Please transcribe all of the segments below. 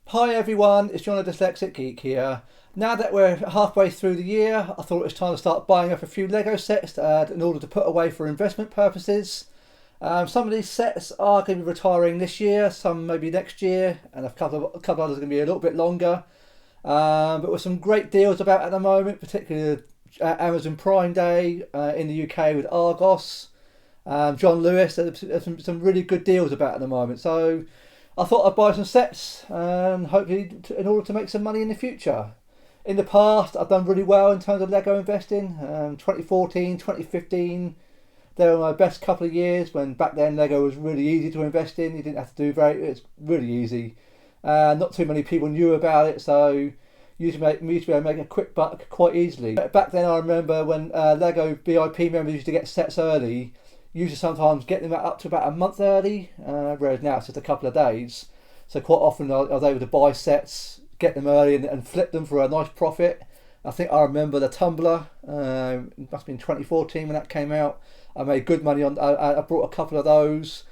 Hi everyone, it's John the Dyslexic Geek here. Now that we're halfway through the year, I thought it was time to start buying up a few Lego sets in order to put away for investment purposes. Some of these sets are going to be retiring this year, some maybe next year, and a couple others are going to be a little bit longer. But with some great deals about at the moment, particularly Amazon Prime Day in the UK with Argos, John Lewis, there's some really good deals about at the moment. So I thought I'd buy some sets and hopefully in order to make some money in the future. In the past, I've done really well in terms of Lego investing. 2014, 2015, they were my best couple of years when back then Lego was really easy to invest in. You didn't have to do it's really easy. Not too many people knew about it, so you used to be able to make a quick buck quite easily. Back then I remember when Lego VIP members used to get sets early, used to sometimes get them up to about a month early, whereas now it's just a couple of days. So quite often I was able to buy sets, get them early and flip them for a nice profit. I think I remember the Tumbler, it must have been 2014 when that came out. I made good money on, I brought a couple of those.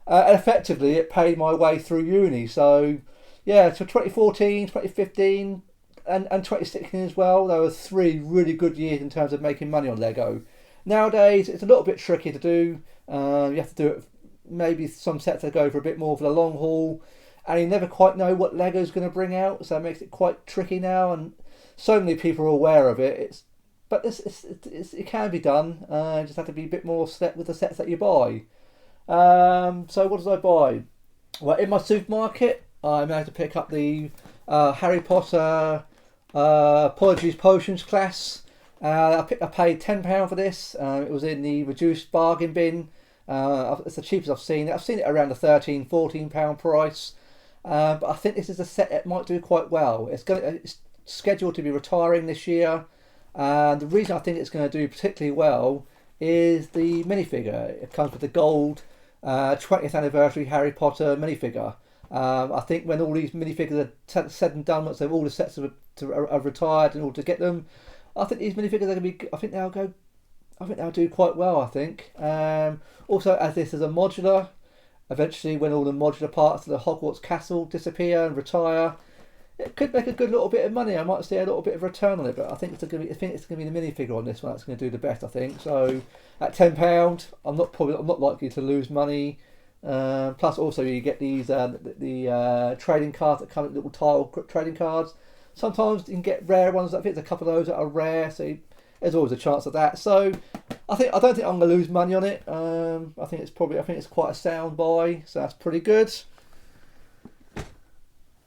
And effectively it paid my way through uni. So yeah, so 2014, 2015 and 2016 as well, there were 3 really good years in terms of making money on Lego. Nowadays, it's a little bit tricky to do. You have to do it, maybe some sets that go for a bit more for the long haul, and you never quite know what Lego's going to bring out, so it makes it quite tricky now. And so many people are aware of it. It can be done. You just have to be a bit more set with the sets that you buy. So what did I buy? Well, in my supermarket, I managed to pick up the Harry Potter Apologies Potions class. I paid £10 for this. It was in the reduced bargain bin. It's the cheapest I've seen it. I've seen it around the £13, £14 price. But I think this is a set that might do quite well. It's scheduled to be retiring this year. And the reason I think it's going to do particularly well is the minifigure. It comes with the gold 20th anniversary Harry Potter minifigure. I think when all these minifigures are said and done, once all the sets are retired in order to get them, I think these minifigures are going to be. I think they'll do quite well. I think. Also, as this is a modular, eventually when all the modular parts of the Hogwarts castle disappear and retire, it could make a good little bit of money. I might see a little bit of return on it, but I think it's going to be the minifigure on this one that's going to do the best. I think so. At £10, I'm not likely to lose money. Plus, also you get these the trading cards that come with little tile trading cards. Sometimes you can get rare ones. I think there's a couple of those that are rare, so there's always a chance of that. So I don't think I'm going to lose money on it. I think it's quite a sound buy, so that's pretty good.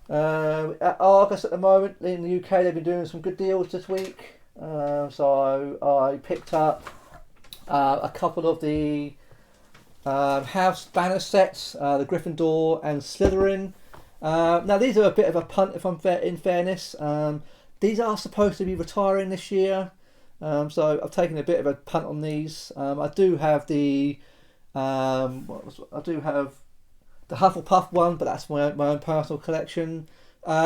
At Argos at the moment in the UK, they've been doing some good deals this week. So I picked up a couple of the house banner sets, the Gryffindor and Slytherin. Now these are a bit of a punt, if I'm in fairness. These are supposed to be retiring this year, so I've taken a bit of a punt on these. I do have the Hufflepuff one, but that's my own personal collection.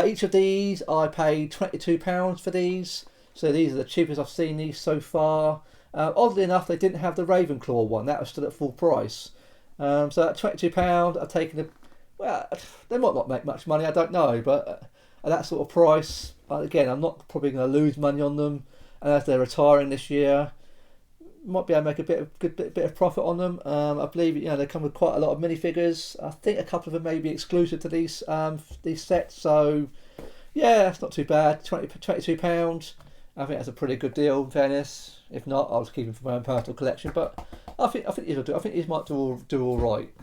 Each of these I paid £22 for these, so these are the cheapest I've seen these so far. Oddly enough, they didn't have the Ravenclaw one; that was still at full price. So at £22, I've taken the. Well, they might not make much money, I don't know, but at that sort of price, again, I'm not probably going to lose money on them. And as they're retiring this year, might be able to make a bit of profit on them. I believe they come with quite a lot of minifigures. I think a couple of them may be exclusive to these sets. So yeah, that's not too bad. £22. I think that's a pretty good deal. In fairness, if not, I'll just keep them for my own personal collection. But I think these will do. I think these might do all right.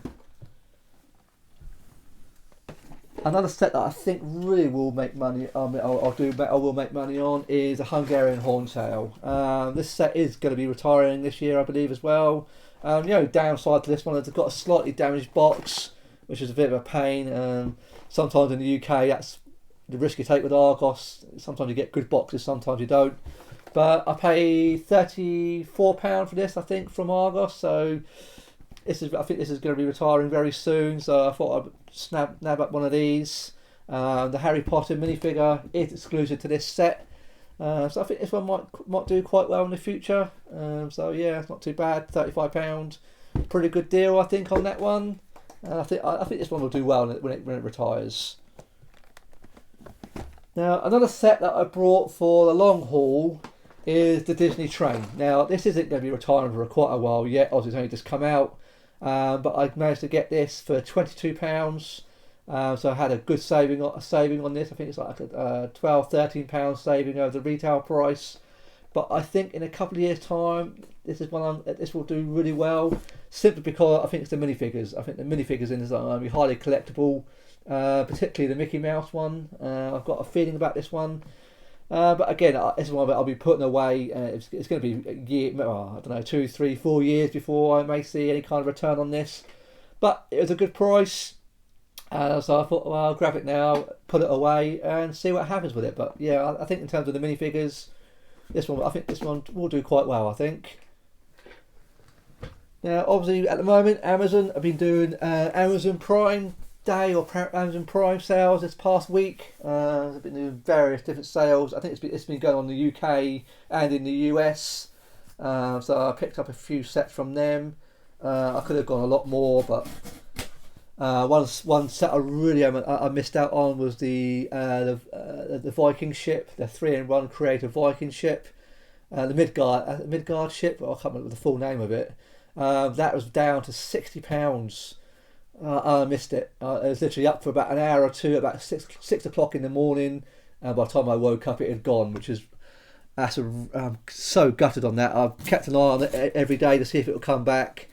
Another set that I think really will make money. I will make money on is a Hungarian Horn tail. This set is going to be retiring this year, I believe, as well. Downside to this one is it's got a slightly damaged box, which is a bit of a pain. Sometimes in the UK, that's the risk you take with Argos. Sometimes you get good boxes, sometimes you don't. But I paid £34 for this, I think, from Argos. So I think this is going to be retiring very soon. So I thought I'd nab up one of these. The Harry Potter minifigure is exclusive to this set. So I think this one might do quite well in the future. So yeah, it's not too bad. £35, pretty good deal I think on that one. I think this one will do well when it retires. Now, another set that I brought for the long haul is the Disney train. Now, this isn't going to be retiring for quite a while yet, obviously it's only just come out, but I managed to get this for £22. So I had a good saving on this. I think it's like a £12-13 saving over the retail price. But I think in a couple of years' time, this will do really well, simply because I think it's the minifigures. I think the minifigures in this are going to be highly collectible, particularly the Mickey Mouse one. I've got a feeling about this one. But again, this is one that I'll be putting away. It's going to be a year, I don't know, 2, 3, 4 years before I may see any kind of return on this. But it was a good price. So I thought, well, I'll grab it now, put it away, and see what happens with it. But yeah, I think in terms of the minifigures, this one will do quite well, I think. Now, obviously, at the moment, Amazon have been doing Amazon Prime Day or Amazon Prime sales this past week. They've been doing various different sales. I think it's been going on in the UK and in the US. So I picked up a few sets from them. I could have gone a lot more, but one set I missed out on was the Viking ship, the 3-in-1 creative Viking ship, the Midgard ship. I can't remember the full name of it. That was down to £60. I missed it. I was literally up for about an hour or two, about 6 o'clock in the morning, and by the time I woke up, it had gone. I'm so gutted on that. I've kept an eye on it every day to see if it will come back,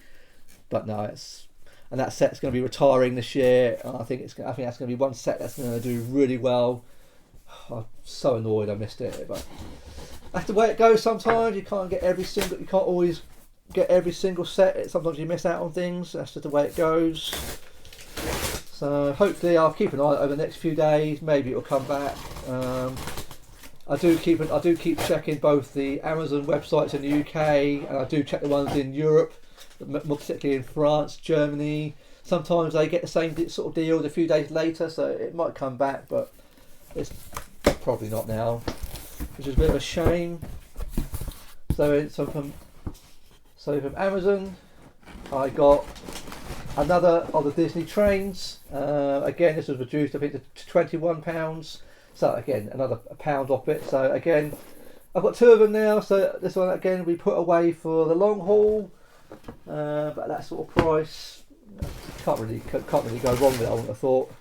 but no, and that set's going to be retiring this year. I think that's going to be one set that's going to do really well. I'm so annoyed I missed it, but that's the way it goes. Sometimes you can't always get every single set. Sometimes you miss out on things. That's just the way it goes. So hopefully I'll keep an eye over the next few days. Maybe it'll come back. I do keep checking both the Amazon websites in the UK, and I do check the ones in Europe, more particularly in France, Germany. Sometimes they get the same sort of deals a few days later, so it might come back, but it's probably not now, which is a bit of a shame. So from Amazon, I got another of the Disney trains. Again, this was reduced, I think, to £21. So again, another £1 off it. So again, I've got 2 of them now. So this one again we put away for the long haul. But that sort of price, can't really go wrong with it, I wouldn't have thought.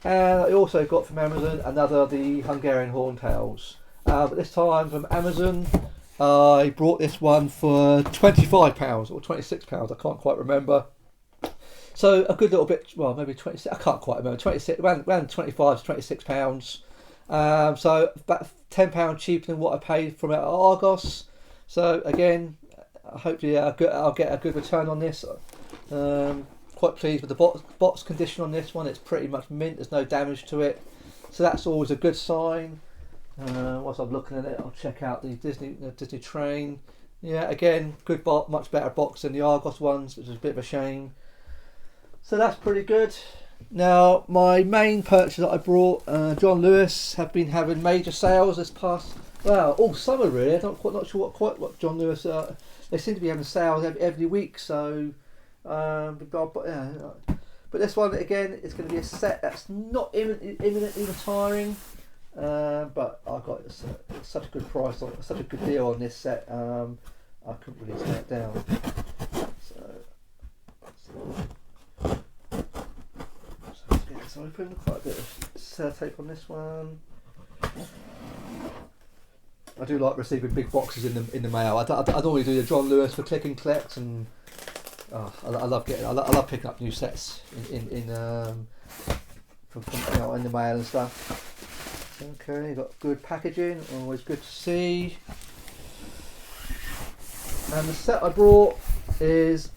And I also got from Amazon the Hungarian Horn tails. But this time from Amazon, I brought this one for £25 or £26. I can't quite remember. So a good little bit, well, maybe 26. I can't quite remember. 26, around 25 to £26. So about £10 cheaper than what I paid from Argos. So again, hopefully I'll get a good return on this. Quite pleased with the box condition on this one. It's pretty much mint. There's no damage to it, so that's always a good sign. Whilst I'm looking at it, I'll check out the Disney train. Yeah, again, good box, much better box than the Argos ones, which is a bit of a shame. So that's pretty good. Now, my main purchase that I brought, John Lewis have been having major sales this past, all summer really. I'm not sure what John Lewis. They seem to be having sales every week. So, but this one again, it's going to be a set that's not imminently retiring. But I got such a good price, such a good deal on this set. I couldn't really turn it down. So I put quite a bit of sellotape on this one. I do like receiving big boxes in the mail. I normally do the John Lewis for click and collect, and I love picking up new sets in the mail and stuff. Okay, got good packaging, always good to see. And the set I brought is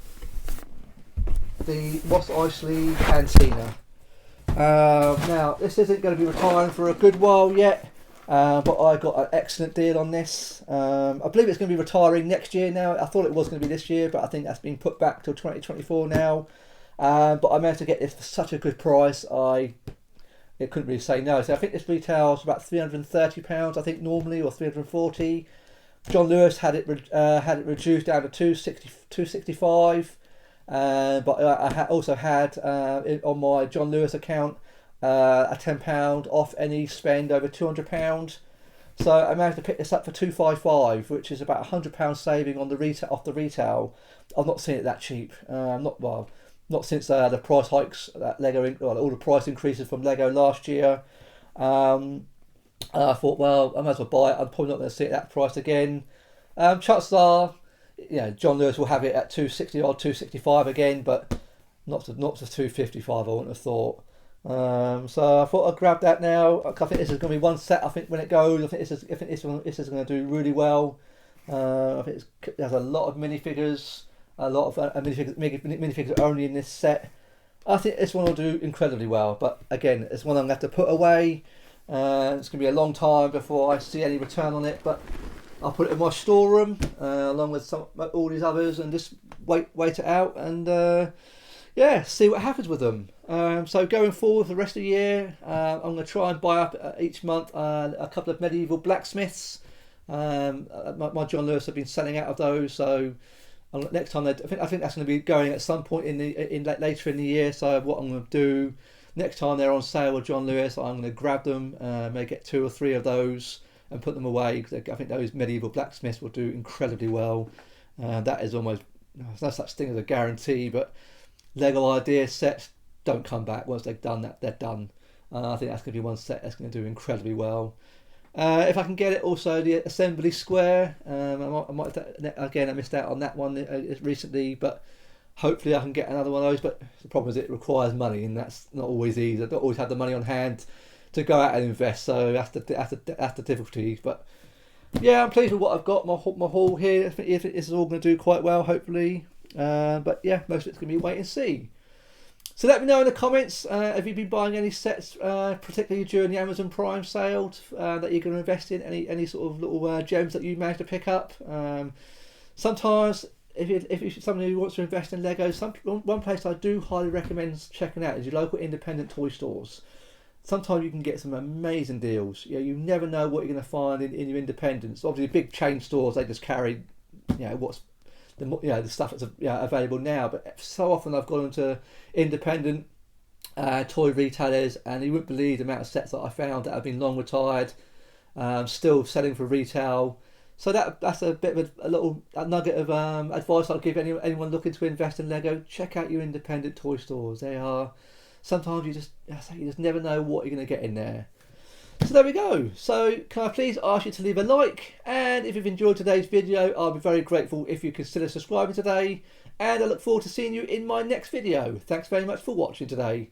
the Mos Eisley Cantina. Now, this isn't going to be retiring for a good while yet, but I got an excellent deal on this. I believe it's going to be retiring next year now. I thought it was going to be this year, but I think that's been put back till 2024 now. But I managed to get this for such a good price. It couldn't really say no. So I think this retails about £330, I think normally, or £340. John Lewis had it reduced down to £265. But I also had on my John Lewis account, a £10 off any spend over £200. So I managed to pick this up for £255, which is about £100 saving on the retail off the retail. I've not seen it that cheap. Not since the price hikes that all the price increases from Lego last year. I thought, well, I might as well buy it. I'm probably not going to see it at that price again. Chances are, John Lewis will have it at 260 or 265 again, but not to 255. I wouldn't have thought. So I thought I'd grab that now. I think this is going to be one set. I think when it goes, I think this is going to do really well. I think there's a lot of minifigures, a lot of minifigures only in this set. I think this one will do incredibly well. But again, it's one I'm going to have to put away. It's going to be a long time before I see any return on it. But I'll put it in my storeroom along with all these others, and just wait it out and. See what happens with them. So going forward for the rest of the year, I'm going to try and buy up each month a couple of medieval blacksmiths. My John Lewis have been selling out of those, so next time I think that's going to be going at some point later in the year. So what I'm going to do next time they're on sale with John Lewis, I'm going to grab them, maybe get 2 or 3 of those and put them away, because I think those medieval blacksmiths will do incredibly well. That is almost, there's no such thing as a guarantee, but Lego idea sets don't come back. Once they've done that, they're done. I think that's going to be one set that's going to do incredibly well. If I can get it, also the assembly square. I missed out on that one recently, but hopefully I can get another one of those. But the problem is it requires money, and that's not always easy. I don't always have the money on hand to go out and invest, so that's the difficulty. But yeah, I'm pleased with what I've got. My haul here. I think this is all going to do quite well, hopefully. But yeah, most of it's going to be wait and see. So let me know in the comments, have you been buying any sets, particularly during the Amazon Prime sale, that you're going to invest in? Any sort of little gems that you managed to pick up? Sometimes, if you're somebody who wants to invest in Lego, one place I do highly recommend checking out is your local independent toy stores. Sometimes you can get some amazing deals. You never know what you're going to find in your independents. Obviously, big chain stores, they just carry, what's the stuff that's available now, but so often I've gone into independent toy retailers, and you wouldn't believe the amount of sets that I found that have been long retired, still selling for retail. So that's a bit of a nugget of advice I'll give anyone looking to invest in Lego. Check out your independent toy stores. They are sometimes you just never know what you're going to get in there. So there we go. So can I please ask you to leave a like, and if you've enjoyed today's video, I'll be very grateful if you consider subscribing today, and I look forward to seeing you in my next video. Thanks very much for watching today.